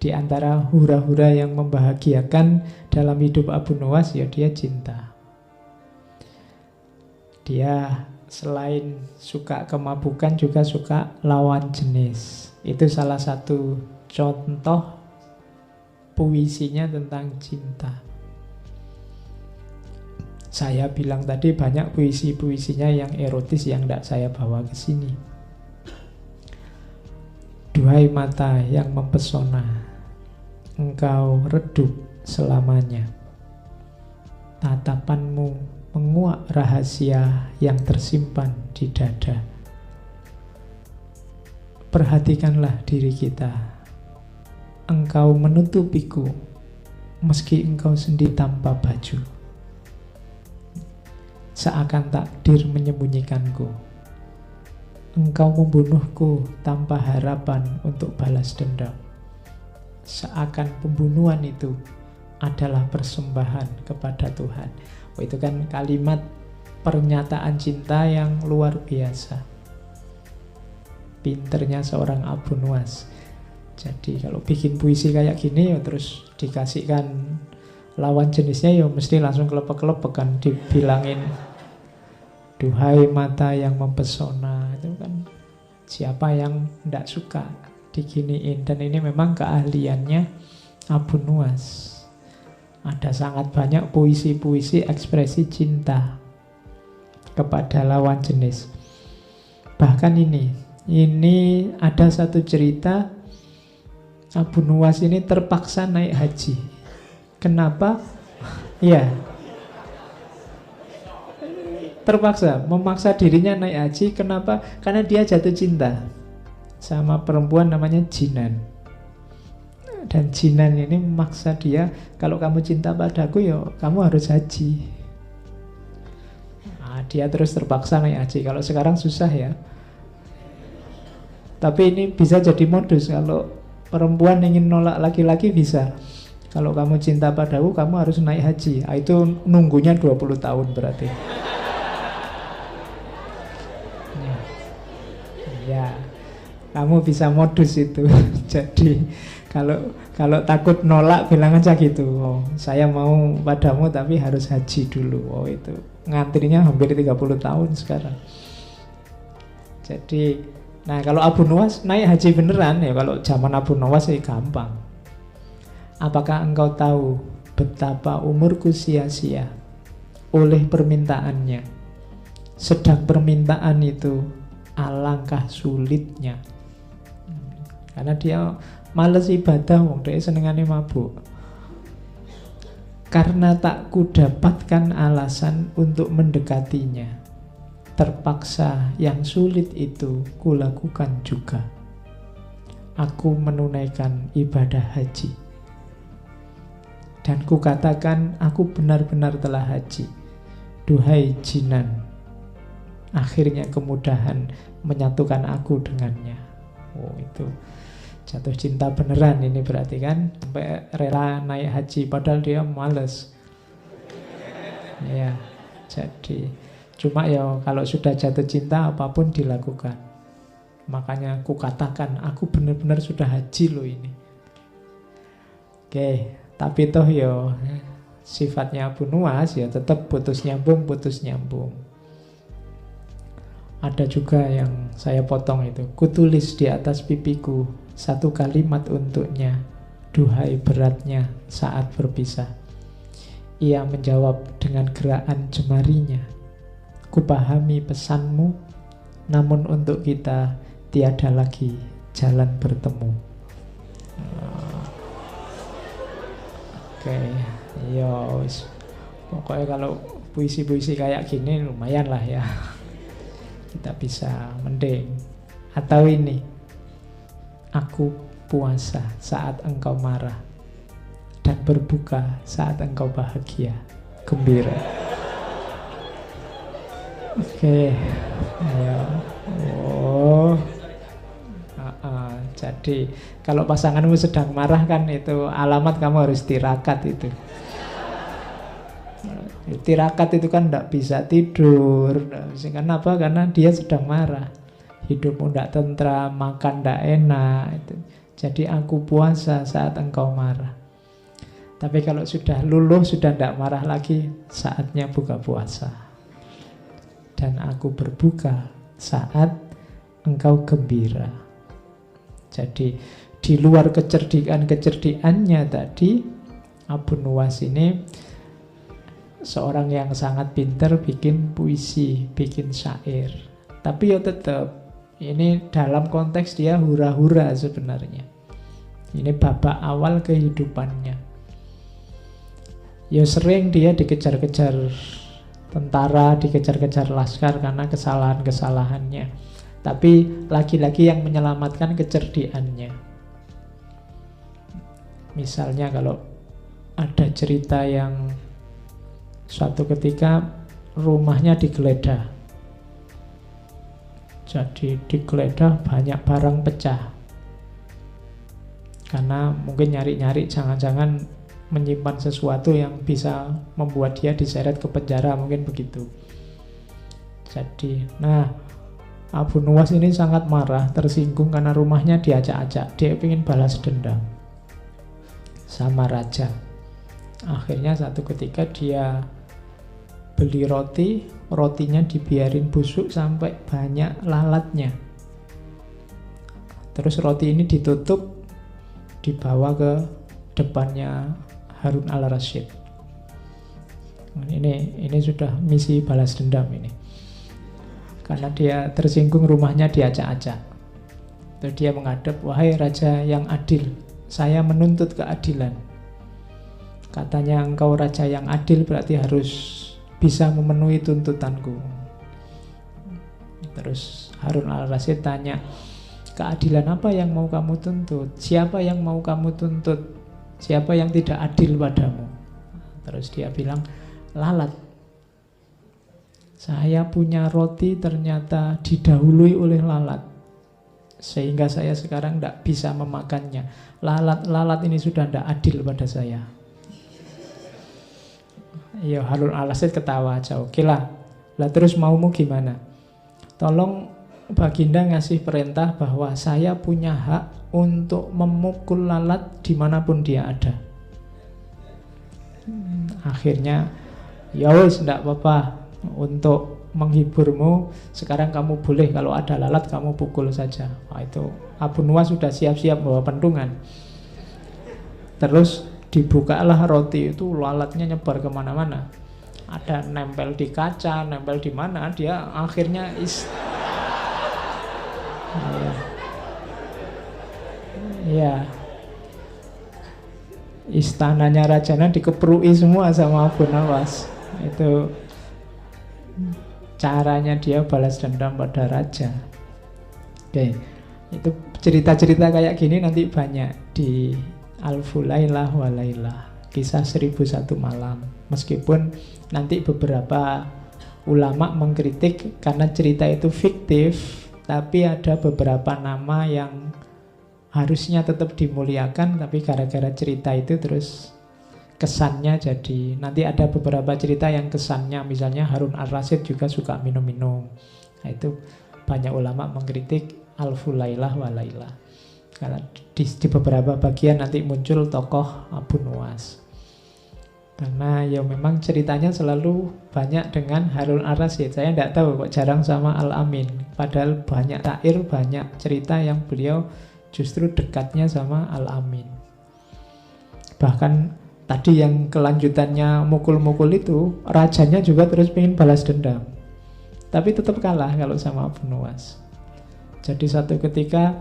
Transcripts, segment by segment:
Di antara hura-hura yang membahagiakan dalam hidup Abu Nuwas, ya dia cinta. Dia selain suka kemabukan juga suka lawan jenis. Itu salah satu contoh puisinya tentang cinta. Saya bilang tadi banyak puisi-puisinya yang erotis yang tidak saya bawa ke sini. Duhai mata yang mempesona, engkau redup selamanya. Tatapanmu menguak rahasia yang tersimpan di dada. Perhatikanlah diri kita. Engkau menutupiku meski engkau sendiri tanpa baju. Seakan takdir menyembunyikanku. Engkau membunuhku tanpa harapan untuk balas dendam. Seakan pembunuhan itu adalah persembahan kepada Tuhan. Oh, itu kan kalimat pernyataan cinta yang luar biasa. Pinternya seorang Abu Nuwas. Jadi kalau bikin puisi kayak gini, ya terus dikasihkan lawan jenisnya, ya mesti langsung kelepek-kelepek kan, dibilangin duhai mata yang mempesona. Itu kan siapa yang tidak suka diginiin. Dan ini memang keahliannya Abu Nuwas. Ada sangat banyak puisi-puisi ekspresi cinta kepada lawan jenis. Bahkan ini ada satu cerita, Abu Nuwas ini terpaksa naik haji. Kenapa? Ya, terpaksa, memaksa dirinya naik haji. Kenapa? Karena dia jatuh cinta sama perempuan namanya Jinan. Dan Jinan ini memaksa dia, kalau kamu cinta padaku, ya kamu harus haji. Nah, dia terus terpaksa naik haji. Kalau sekarang susah ya. Tapi ini bisa jadi modus. Kalau perempuan ingin nolak laki-laki bisa. Kalau kamu cinta padaku, kamu harus naik haji. Nah, itu nunggunya 20 tahun berarti. Ya, kamu bisa modus itu. Jadi kalau takut nolak, bilang aja gitu. Oh, saya mau padamu tapi harus haji dulu. Oh, itu ngantrinya hampir 30 tahun sekarang. Jadi, nah kalau Abu Nuwas naik haji beneran ya. Kalau zaman Abu Nuwas sih gampang. Apakah engkau tahu betapa umurku sia-sia oleh permintaannya? Sedang permintaan itu alangkah sulitnya. Karena dia males ibadah, wong dia senengane mabuk. Karena tak kudapatkan alasan untuk mendekatinya, terpaksa yang sulit itu kulakukan juga. Aku menunaikan ibadah haji. Dan kukatakan aku benar-benar telah haji. Duhai Jinan, akhirnya kemudahan menyatukan aku dengannya. Oh, itu jatuh cinta beneran ini berarti kan. Sampai rela naik haji padahal dia males. Ya, jadi cuma ya kalau sudah jatuh cinta apapun dilakukan. Makanya aku katakan aku benar-benar sudah haji loh ini. Oke, tapi toh ya sifatnya Abu Nuwas ya tetap putus nyambung. Ada juga yang saya potong itu. Kutulis di atas pipiku satu kalimat untuknya. Duhai beratnya saat berpisah. Ia menjawab dengan gerakan jemarinya. Kupahami pesanmu, namun untuk kita tiada lagi jalan bertemu. Oke, yo, pokoknya kalau puisi-puisi kayak gini lumayan lah ya. Kita bisa mending. Atau ini, aku puasa saat engkau marah dan berbuka saat engkau bahagia, gembira. Oke, ayo. Oh, jadi kalau pasanganmu sedang marah kan itu alamat kamu harus tirakat itu. Tirakat itu kan tidak bisa tidur. Kenapa? Karena dia sedang marah. Hidupmu tidak tentram, makan tidak enak. Jadi aku puasa saat engkau marah. Tapi kalau sudah luluh, sudah tidak marah lagi, saatnya buka puasa. Dan aku berbuka saat engkau gembira. Jadi di luar kecerdikannya tadi, Abu Nuwas ini seorang yang sangat pintar bikin puisi, bikin syair. Tapi ya tetap, ini dalam konteks dia hura-hura sebenarnya. Ini babak awal kehidupannya. Ya sering dia dikejar-kejar tentara, dikejar-kejar laskar karena kesalahan-kesalahannya. Tapi lagi-lagi yang menyelamatkan kecerdikannya. Misalnya kalau ada cerita yang suatu ketika rumahnya digeledah. Jadi digeledah banyak barang pecah. Karena mungkin nyari-nyari jangan-jangan menyimpan sesuatu yang bisa membuat dia diseret ke penjara, mungkin begitu. Jadi, Abu Nuwas ini sangat marah, tersinggung karena rumahnya diacak-acak. Dia ingin balas dendam sama raja. Akhirnya satu ketika dia beli roti, rotinya dibiarin busuk sampai banyak lalatnya. Terus roti ini ditutup, dibawa ke depannya Harun al-Rasyid. Ini sudah misi balas dendam ini. Karena dia tersinggung rumahnya diacak-acak. Terus dia menghadap, wahai raja yang adil, saya menuntut keadilan. Katanya engkau raja yang adil berarti harus bisa memenuhi tuntutanku. Terus Harun al-Rasyid tanya, keadilan apa yang mau kamu tuntut? Siapa yang mau kamu tuntut? Siapa yang tidak adil padamu? Terus dia bilang, lalat. Saya punya roti ternyata didahului oleh lalat, sehingga saya sekarang tidak bisa memakannya. Lalat ini sudah tidak adil pada saya. Ya Harun al-Rasyid ketawa aja. Oke lah terus maumu gimana? Tolong Baginda ngasih perintah bahwa saya punya hak untuk memukul lalat dimanapun dia ada. Akhirnya, ya wis, tidak apa-apa, untuk menghiburmu sekarang kamu boleh, kalau ada lalat kamu pukul saja. Itu Abu Nuwas sudah siap-siap bawa pentungan. Terus dibukalah roti itu, lalatnya nyebar kemana-mana. Ada nempel di kaca, nempel di mana, dia akhirnya ya, istananya Rajana dikeprui semua sama Abu Nuwas. Itu caranya dia balas dendam pada raja. Oke, itu cerita-cerita kayak gini nanti banyak di Alfu Lailah wa Lailah, kisah 1001 malam. Meskipun nanti beberapa ulama mengkritik karena cerita itu fiktif, tapi ada beberapa nama yang harusnya tetap dimuliakan, tapi gara-gara cerita itu terus kesannya jadi, nanti ada beberapa cerita yang kesannya, misalnya Harun al-Rasyid juga suka minum-minum. Nah, itu banyak ulama mengkritik Alfu Lailah wa Lailah, karena di beberapa bagian nanti muncul tokoh Abu Nuwas. Karena ya memang ceritanya selalu banyak dengan Harun al-Rasyid. Saya tidak tahu kok jarang sama Al-Amin. Padahal banyak syair, banyak cerita yang beliau justru dekatnya sama Al-Amin. Bahkan tadi yang kelanjutannya mukul-mukul itu, rajanya juga terus pengen balas dendam. Tapi tetap kalah kalau sama Abu Nuwas. Jadi satu ketika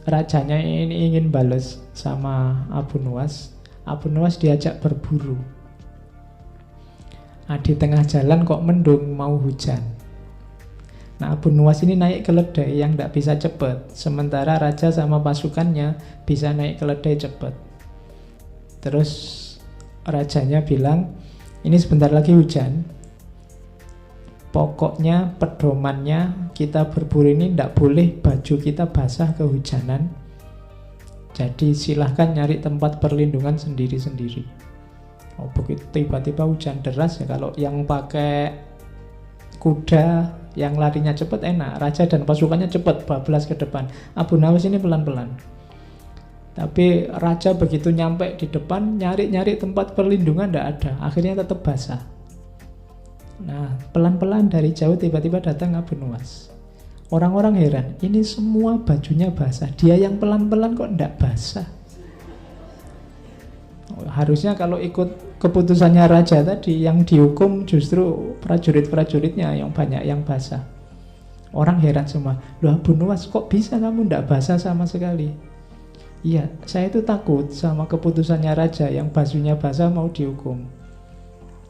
rajanya ini ingin balas sama Abu Nuwas. Abu Nuwas diajak berburu. Nah, di tengah jalan kok mendung, mau hujan. Nah, Abu Nuwas ini naik keledai yang tidak bisa cepat, sementara raja sama pasukannya bisa naik keledai cepat. Terus rajanya bilang, ini sebentar lagi hujan, pokoknya pedomannya kita berburu ini tidak boleh baju kita basah kehujanan. Jadi silahkan nyari tempat perlindungan sendiri-sendiri. Oh, begitu tiba-tiba hujan deras ya, kalau yang pakai kuda yang larinya cepat enak, raja dan pasukannya cepat bablas ke depan. Abu Nuwas ini pelan-pelan. Tapi raja begitu nyampe di depan, nyari-nyari tempat perlindungan tidak ada. Akhirnya tetap basah. Nah, pelan-pelan dari jauh tiba-tiba datang Abu Nuwas. Orang-orang heran, ini semua bajunya basah. Dia yang pelan-pelan kok tidak basah. Harusnya kalau ikut keputusannya raja tadi, yang dihukum justru prajurit-prajuritnya yang banyak yang basah. Orang heran semua, loh Abu Nuwas kok bisa kamu tidak basah sama sekali? Iya, saya itu takut sama keputusannya raja, yang bajunya basah mau dihukum.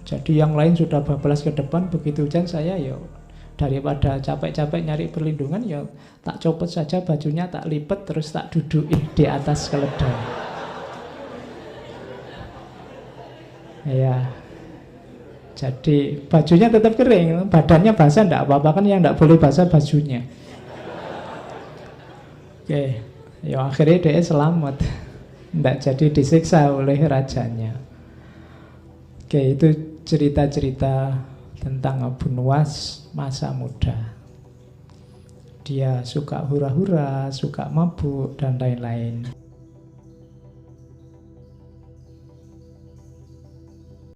Jadi yang lain sudah bablas ke depan, begitu hujan saya ya daripada capek-capek nyari perlindungan, ya tak copot saja bajunya, tak lipat, terus tak dudukin di atas keledai. Ya, jadi bajunya tetap kering, badannya basah tidak apa-apa, kan yang tidak boleh basah bajunya. Oke, ya akhirnya dia selamat, tidak jadi disiksa oleh rajanya. Oke, itu cerita-cerita tentang Abu Nuwas masa muda. Dia suka hura-hura, suka mabuk, dan lain-lain.